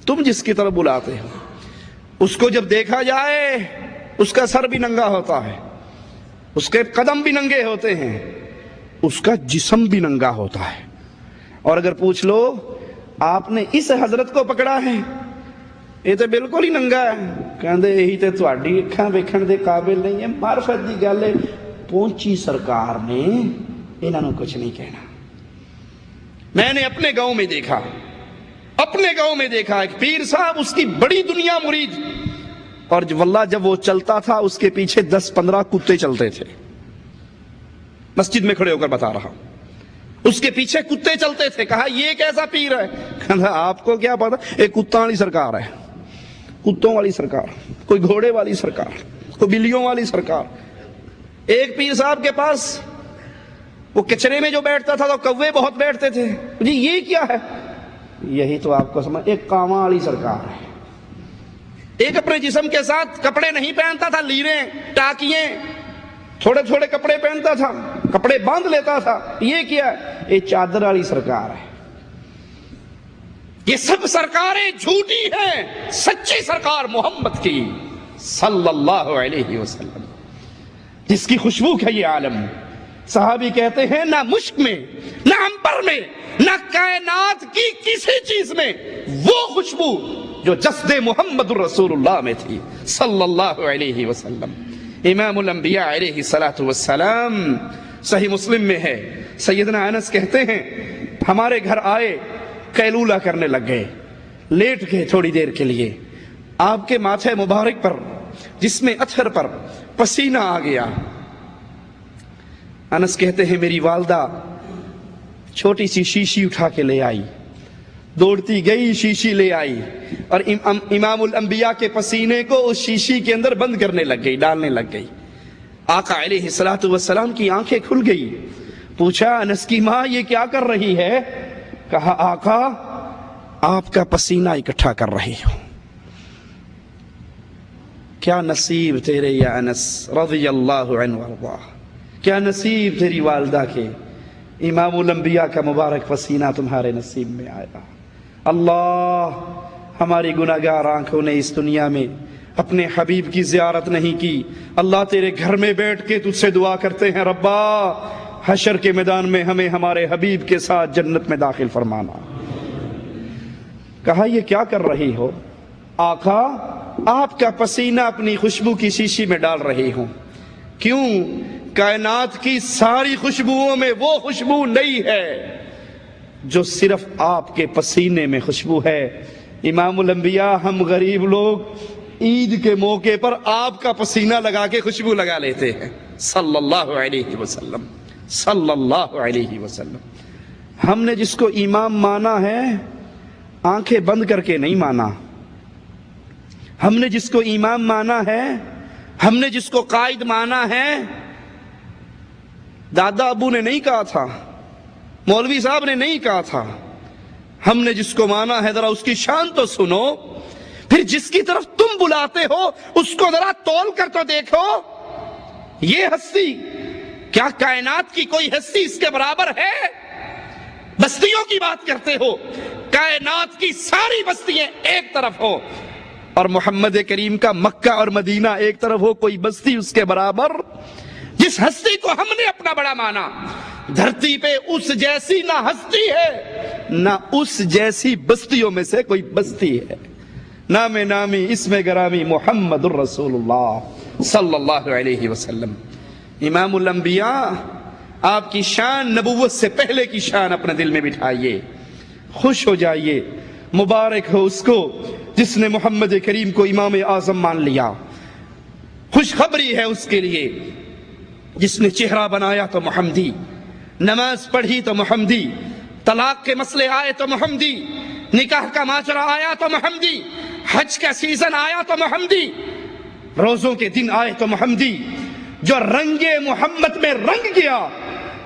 تم جس کی طرف بلاتے ہو اس کو جب دیکھا جائے اس کا سر بھی ننگا ہوتا ہے، اس کے قدم بھی ننگے ہوتے ہیں، اس کا جسم بھی ننگا ہوتا ہے۔ اور اگر پوچھ لو آپ نے اس حضرت کو پکڑا ہے، یہ تو بالکل ہی ننگا ہے، کہندے یہی تے تہاڈی اکھاں ویکھن دے قابل نہیں ہے، معرفت دی گل ہے، پہنچی سرکار نے انہاں نوں کچھ نہیں کہنا۔ میں نے اپنے گاؤں میں دیکھا ایک پیر صاحب، اس کی بڑی دنیا مرید، اور واللہ جب وہ چلتا تھا اس کے پیچھے 10-15 کتے چلتے تھے۔ مسجد میں کھڑے ہو کر بتا رہا ہوں، اس کے پیچھے کتے چلتے تھے۔ کہا یہ کیسا پیر ہے؟ کہا آپ کو کیا پتا، ایک کتوں والی سرکار ہے، کتوں والی سرکار، کوئی گھوڑے والی سرکار، کوئی بلیوں والی سرکار۔ ایک پیر صاحب کے پاس وہ کچرے میں جو بیٹھتا تھا تو کوے بہت بیٹھتے تھے۔ جی یہ کیا ہے؟ یہی تو آپ کو سمجھ، ایک کاواں والی سرکار ہے۔ ایک اپنے جسم کے ساتھ کپڑے نہیں پہنتا تھا، لیریں ٹاکیے تھوڑے تھوڑے کپڑے پہنتا تھا، کپڑے باندھ لیتا تھا۔ یہ کیا ہے؟ یہ چادر والی سرکار ہے۔ یہ سب سرکاریں جھوٹی ہیں، سچی سرکار محمد کی صلی اللہ علیہ وسلم، جس کی خوشبو کا یہ عالم۔ صحابی کہتے ہیں نہ مشک میں، نہ عنبر میں، نہ کائنات کی کسی چیز میں وہ خوشبو جو جسد محمد الرسول اللہ میں تھی صلی اللہ علیہ وسلم۔ امام الانبیاء علیہ السلام، صحیح مسلم میں ہے، سیدنا انس کہتے ہیں ہمارے گھر آئے، قیلولہ کرنے لگ گئے، لیٹ گئے تھوڑی دیر کے لیے۔ آپ کے ماتھے مبارک پر، جس میں اطہر پر پسینہ آ گیا۔ انس کہتے ہیں میری والدہ چھوٹی سی شیشی اٹھا کے لے آئی، دوڑتی گئی شیشی لے آئی، اور امام الانبیاء کے پسینے کو اس شیشی کے اندر بند کرنے لگ گئی، ڈالنے لگ گئی۔ آقا علیہ السلام کی آنکھیں کھل گئی۔ پوچھا انس کی ماں یہ کیا کر رہی ہے؟ کہا آقا آپ کا پسینہ اکٹھا کر رہی ہوں۔ کیا نصیب تیرے یا انس رضی اللہ عنہ وارضاہ، کیا نصیب تیری والدہ کے، امام الانبیاء کا مبارک پسینہ تمہارے نصیب میں آیا۔ اللہ ہماری گناہگار آنکھوں نے اس دنیا میں اپنے حبیب کی زیارت نہیں کی۔ اللہ تیرے گھر میں بیٹھ کے تجھ سے دعا کرتے ہیں ربا حشر کے میدان میں ہمیں ہمارے حبیب کے ساتھ جنت میں داخل فرمانا۔ کہا یہ کیا کر رہی ہو؟ آقا آپ کا پسینہ اپنی خوشبو کی شیشی میں ڈال رہی ہوں۔ کیوں؟ کائنات کی ساری خوشبوؤں میں وہ خوشبو نہیں ہے جو صرف آپ کے پسینے میں خوشبو ہے۔ امام الانبیاء ہم غریب لوگ عید کے موقع پر آپ کا پسینہ لگا کے خوشبو لگا لیتے ہیں صلی اللہ علیہ وسلم، صلی اللہ علیہ وسلم۔ ہم نے جس کو امام مانا ہے آنکھیں بند کر کے نہیں مانا۔ ہم نے جس کو امام مانا ہے، ہم نے جس کو قائد مانا ہے، دادا ابو نے نہیں کہا تھا، مولوی صاحب نے نہیں کہا تھا۔ ہم نے جس کو مانا ہے ذرا اس کی شان تو سنو، پھر جس کی طرف تم بلاتے ہو اس کو ذرا تول کر تو دیکھو۔ یہ ہستی کیا کائنات کی کوئی ہستی اس کے برابر ہے؟ بستیوں کی بات کرتے ہو، کائنات کی ساری بستیاں ایک طرف ہو، اور محمد کریم کا مکہ اور مدینہ ایک طرف ہو، کوئی بستی اس کے برابر جس ہستی کو ہم نے اپنا بڑا مانا، دھرتی پہ اس جیسی نہ ہستی ہے نہ اس جیسی بستیوں میں سے کوئی بستی ہے۔ نام نامی اسم گرامی محمد الرسول اللہ صلی اللہ علیہ وسلم، امام الانبیاء، آپ کی شان نبوت سے پہلے کی شان اپنے دل میں بٹھائیے، خوش ہو جائیے، مبارک ہو اس کو جس نے محمد کریم کو امام اعظم مان لیا، خوشخبری ہے اس کے لیے جس نے چہرہ بنایا تو محمدی، نماز پڑھی تو محمدی، طلاق کے مسئلے آئے تو محمدی، نکاح کا ماجرا آیا تو محمدی، حج کا سیزن آیا تو محمدی، روزوں کے دن آئے تو محمدی، جو رنگ محمد میں رنگ گیا،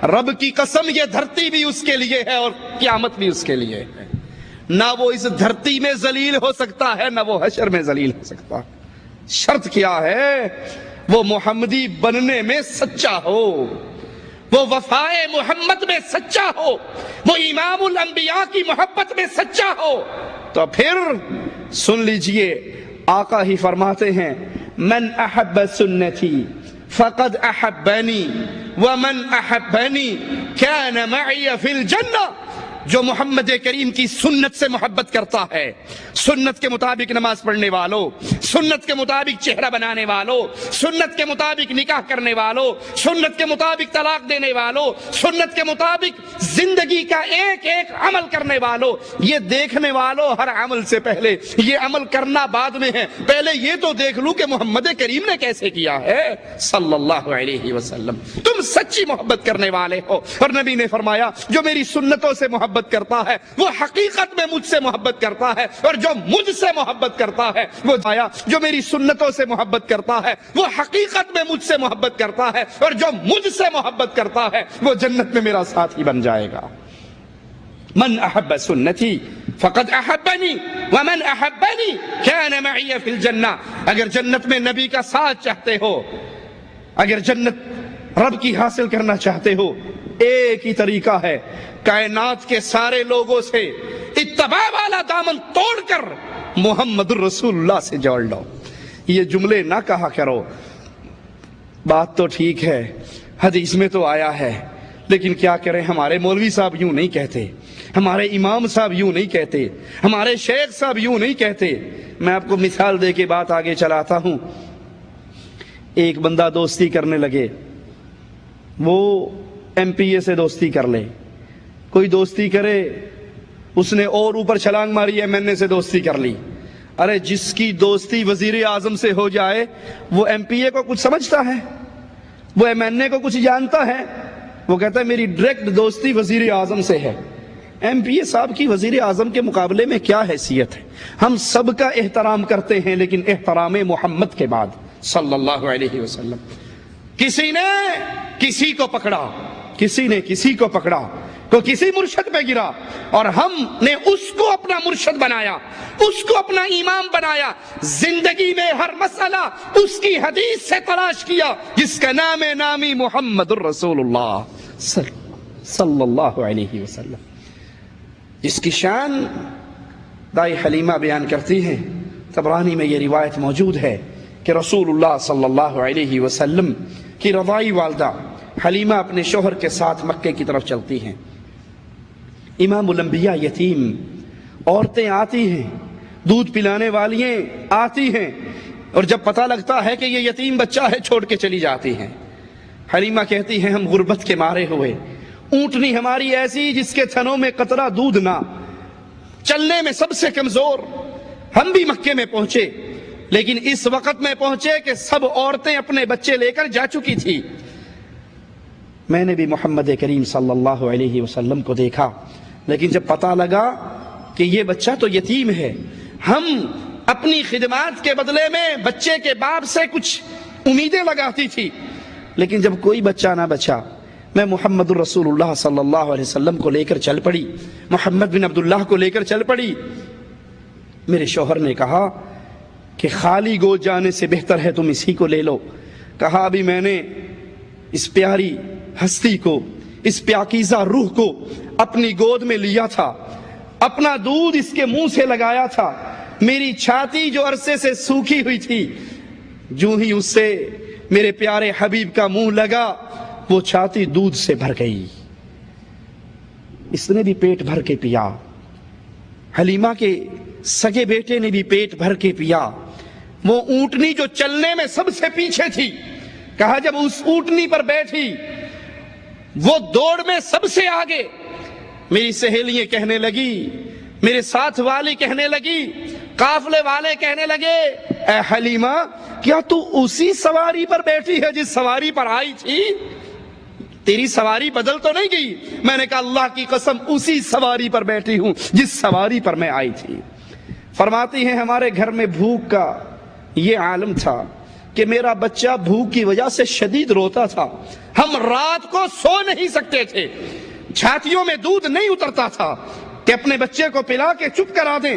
رب کی قسم یہ دھرتی بھی اس کے لیے ہے اور قیامت بھی اس کے لیے ہے، نہ وہ اس دھرتی میں ذلیل ہو سکتا ہے نہ وہ حشر میں ذلیل ہو سکتا۔ شرط کیا ہے؟ وہ محمدی بننے میں سچا ہو، وہ وفائے محمد میں سچا ہو، وہ امام الانبیاء کی محبت میں سچا ہو۔ تو پھر سن لیجئے، آقا ہی فرماتے ہیں من احب سنتی فقد احبنی ومن احبنی کان معی فی الجنہ، جو محمد کریم کی سنت سے محبت کرتا ہے، سنت کے مطابق نماز پڑھنے والوں، سنت کے مطابق چہرہ بنانے والوں، سنت کے مطابق نکاح کرنے والوں، سنت کے مطابق طلاق دینے والوں، سنت کے مطابق زندگی کا ایک ایک عمل کرنے والوں، یہ دیکھنے والوں ہر عمل سے پہلے یہ عمل کرنا بعد میں ہے، پہلے یہ تو دیکھ لوں کہ محمد کریم نے کیسے کیا ہے صلی اللہ علیہ وسلم۔ تم سچی محبت کرنے والے ہو، اور نبی نے فرمایا جو میری سنتوں سے محبت کرتا ہے وہ حقیقت میں مجھ سے محبت کرتا ہے، اور جو مجھ سے محبت کرتا ہے وہ آیا جو میری سنتوں سے محبت کرتا ہے وہ حقیقت میں مجھ سے محبت کرتا ہے، اور جو مجھ سے محبت کرتا ہے وہ جنت میں میرا ساتھی بن جائے گا۔ من احب سنتی فقد احبنی ومن احبنی کان معی فی الجنہ۔ اگر جنت میں نبی کا ساتھ چاہتے ہو، اگر جنت رب کی حاصل کرنا چاہتے ہو، ایک ہی طریقہ ہے، کائنات کے سارے لوگوں سے اتباع والا دامن توڑ کر محمد الرسول اللہ سے جوڑ لو۔ یہ جملے نہ کہا کرو، بات تو ٹھیک ہے، حدیث میں تو آیا ہے، لیکن کیا کریں، ہمارے مولوی صاحب یوں نہیں کہتے، ہمارے امام صاحب یوں نہیں کہتے، ہمارے شیخ صاحب یوں نہیں کہتے۔ میں آپ کو مثال دے کے بات آگے چلاتا ہوں۔ ایک بندہ دوستی کرنے لگے، وہ ایم پی اے سے دوستی کر لے، کوئی دوستی کرے، اس نے اور اوپر چھلانگ ماری ایم این اے سے دوستی کر لی۔ ارے جس کی دوستی وزیر اعظم سے ہو جائے وہ ایم پی اے کو کچھ سمجھتا ہے؟ وہ ایم این اے کو کچھ جانتا ہے؟ وہ کہتا ہے میری ڈائریکٹ دوستی وزیر اعظم سے ہے۔ ایم پی اے صاحب کی وزیر اعظم کے مقابلے میں کیا حیثیت ہے؟ ہم سب کا احترام کرتے ہیں، لیکن احترام محمد کے بعد صلی اللہ علیہ وسلم۔ کسی نے کسی کو پکڑا، کسی نے کسی کو پکڑا، تو کسی مرشد پہ گرا، اور ہم نے اس کو اپنا مرشد بنایا، اس کو اپنا امام بنایا، زندگی میں ہر مسئلہ اس کی حدیث سے تلاش کیا، جس کا نام نامی محمد الرسول اللہ صلی اللہ علیہ وسلم، جس کی شان دائی حلیمہ بیان کرتی ہیں، طبرانی میں یہ روایت موجود ہے کہ رسول اللہ صلی اللہ علیہ وسلم کی رضائی والدہ حلیمہ اپنے شوہر کے ساتھ مکے کی طرف چلتی ہیں۔ امام الانبیاء یتیم، عورتیں آتی ہیں، دودھ پلانے والیاں آتی ہیں، اور جب پتہ لگتا ہے کہ یہ یتیم بچہ ہے چھوڑ کے چلی جاتی ہیں۔ حلیمہ کہتی ہیں ہم غربت کے مارے ہوئے، اونٹنی ہماری ایسی جس کے تھنوں میں قطرہ دودھ نہ، چلنے میں سب سے کمزور، ہم بھی مکے میں پہنچے، لیکن اس وقت میں پہنچے کہ سب عورتیں اپنے بچے لے کر جا چکی تھی۔ میں نے بھی محمد کریم صلی اللہ علیہ وسلم کو دیکھا، لیکن جب پتہ لگا کہ یہ بچہ تو یتیم ہے، ہم اپنی خدمات کے بدلے میں بچے کے باپ سے کچھ امیدیں لگاتی تھی، لیکن جب کوئی بچہ نہ بچا، میں محمد الرسول اللہ صلی اللہ علیہ وسلم کو لے کر چل پڑی، محمد بن عبداللہ کو لے کر چل پڑی۔ میرے شوہر نے کہا کہ خالی گود جانے سے بہتر ہے تم اسی کو لے لو۔ کہا ابھی میں نے اس پیاری ہستی کو، اس پاکیزہ روح کو اپنی گود میں لیا تھا، اپنا دودھ اس کے منہ سے لگایا تھا، میری چھاتی جو عرصے سے سوکھی ہوئی تھی، جو ہی اس سے میرے پیارے حبیب کا منہ لگا وہ چھاتی دودھ سے بھر گئی۔ اس نے بھی پیٹ بھر کے پیا، حلیمہ کے سگے بیٹے نے بھی پیٹ بھر کے پیا۔ وہ اونٹنی جو چلنے میں سب سے پیچھے تھی، کہا جب اس اونٹنی پر بیٹھی وہ دوڑ میں سب سے آگے، میری سہیلیاں کہنے لگی، میرے ساتھ والی کہنے لگی، قافلے والے کہنے لگے، اے حلیمہ کیا تو اسی سواری پر بیٹھی ہے جس سواری پر آئی تھی؟ تیری سواری بدل تو نہیں گئی؟ میں نے کہا اللہ کی قسم اسی سواری پر بیٹھی ہوں جس سواری پر میں آئی تھی۔ فرماتی ہیں ہمارے گھر میں بھوک کا یہ عالم تھا کہ میرا بچہ بھوک کی وجہ سے شدید روتا تھا، ہم رات کو سو نہیں سکتے تھے، چھاتیوں میں دودھ نہیں اترتا تھا کہ اپنے بچے کو پلا کے چپ کرا دیں۔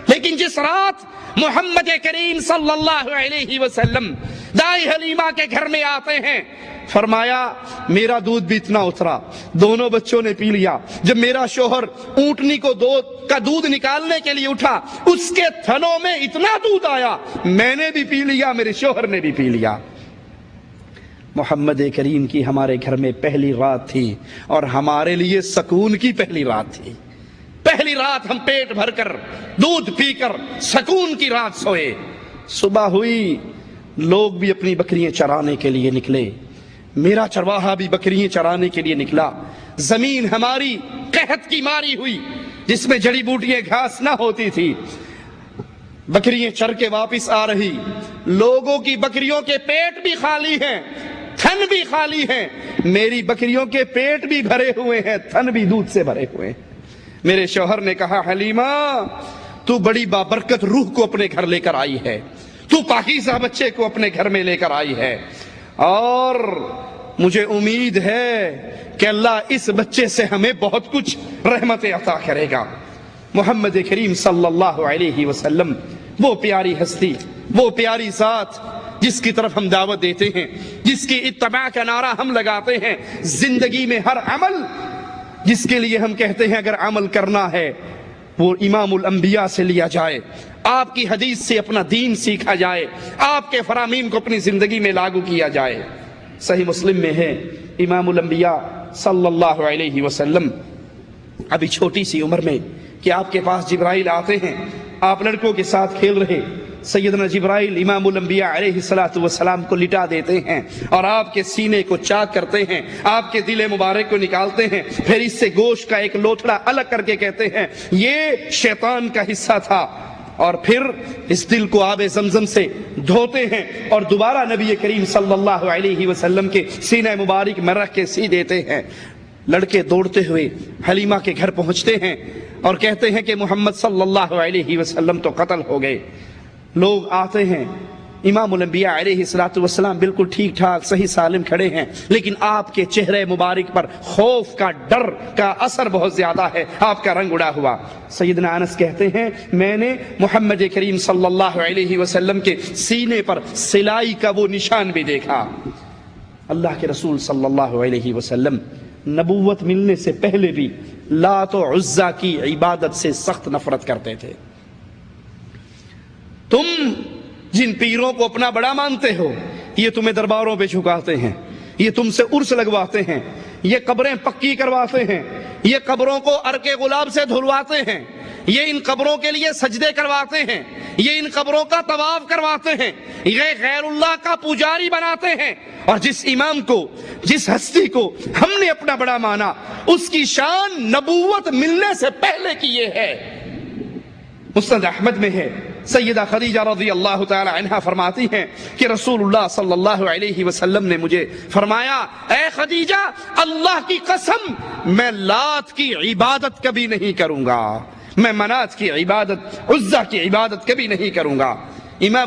لیکن جس رات محمد کریم صلی اللہ علیہ وسلم دائی حلیمہ کے گھر میں آتے ہیں، فرمایا میرا دودھ بھی اتنا اترا، دونوں بچوں نے پی لیا۔ جب میرا شوہر اونٹنی کو دودھ نکالنے کے لیے اٹھا، اس کے تھنوں میں اتنا دودھ آیا، میں نے بھی پی لیا، میرے شوہر نے بھی پی لیا۔ محمد کریم کی ہمارے گھر میں پہلی رات تھی اور ہمارے لیے سکون کی پہلی رات تھی۔ پہلی رات ہم پیٹ بھر کر دودھ پی کر سکون کی رات سوئے۔ صبح ہوئی، لوگ بھی اپنی بکریاں چرانے کے لیے نکلے، میرا چرواہا بھی بکریاں چرانے کے لیے نکلا۔ زمین ہماری قحط کی ماری ہوئی جس میں جڑی بوٹیاں گھاس نہ ہوتی تھی، بکریاں چر کے واپس آ رہی، لوگوں کی بکریوں کے پیٹ بھی خالی ہیں، تھن بھی خالی ہیں، میری بکریوں کے پیٹ بھی بھرے ہوئے ہیں، تھن بھی دودھ سے بھرے ہوئے ہیں۔ میرے شوہر نے کہا حلیمہ تو بڑی بابرکت روح کو اپنے گھر لے کر آئی ہے، تو پاکیزہ بچے کو اپنے گھر میں لے کر آئی ہے، اور مجھے امید ہے کہ اللہ اس بچے سے ہمیں بہت کچھ رحمتیں عطا کرے گا۔ محمد کریم صلی اللہ علیہ وسلم وہ پیاری ہستی، وہ پیاری ذات جس کی طرف ہم دعوت دیتے ہیں، جس کی اتباع کا نعرہ ہم لگاتے ہیں، زندگی میں ہر عمل جس کے لیے ہم کہتے ہیں اگر عمل کرنا ہے وہ امام الانبیاء سے لیا جائے، آپ کی حدیث سے اپنا دین سیکھا جائے، آپ کے فرامین کو اپنی زندگی میں لاگو کیا جائے۔ صحیح مسلم میں ہے امام الانبیاء صلی اللہ علیہ وسلم ابھی چھوٹی سی عمر میں کہ آپ کے پاس جبرائیل آتے ہیں، آپ لڑکوں کے ساتھ کھیل رہے، سیدنا جبرائیل امام الانبیاء علیہ السلام کو لٹا دیتے ہیں اور آپ کے سینے کو چاک کرتے ہیں، آپ کے دل مبارک کو نکالتے ہیں، پھر اس سے گوشت کا ایک لوتھڑا الگ کر کے کہتے ہیں یہ شیطان کا حصہ تھا، اور پھر اس دل کو آب زمزم سے دھوتے ہیں اور دوبارہ نبی کریم صلی اللہ علیہ وسلم کے سینہ مبارک میں رکھ کے سی دیتے ہیں۔ لڑکے دوڑتے ہوئے حلیمہ کے گھر پہنچتے ہیں اور کہتے ہیں کہ محمد صلی اللہ علیہ وسلم تو قتل ہو گئے۔ لوگ آتے ہیں، امام الانبیاء علیہ السلام بالکل ٹھیک ٹھاک صحیح سالم کھڑے ہیں، لیکن آپ کے چہرے مبارک پر خوف کا، ڈر کا اثر بہت زیادہ ہے، آپ کا رنگ اڑا ہوا۔ سیدنا انس کہتے ہیں میں نے محمد کریم صلی اللہ علیہ وسلم کے سینے پر سلائی کا وہ نشان بھی دیکھا۔ اللہ کے رسول صلی اللہ علیہ وسلم نبوت ملنے سے پہلے بھی لات و عزا کی عبادت سے سخت نفرت کرتے تھے۔ تم جن پیروں کو اپنا بڑا مانتے ہو یہ تمہیں درباروں پہ جھکاتے ہیں، یہ تم سے عرس لگواتے ہیں، یہ قبریں پکی کرواتے ہیں، یہ قبروں کو عرق گلاب سے دھلواتے ہیں، یہ ان قبروں کے لیے سجدے کرواتے ہیں، یہ ان قبروں کا طواف کرواتے ہیں، یہ غیر اللہ کا پجاری بناتے ہیں، اور جس امام کو، جس ہستی کو ہم نے اپنا بڑا مانا اس کی شان نبوت ملنے سے پہلے کی یہ ہے۔ مسند احمد میں ہے، سیدہ خدیجہ رضی اللہ تعالی عنہا فرماتی ہیں کہ رسول اللہ صلی اللہ علیہ وسلم نے مجھے فرمایا اے خدیجہ اللہ کی قسم میں لات کی عبادت کبھی نہیں کروں گا، میں منات کی عبادت، عزا کی عبادت کبھی نہیں کروں گا۔ امام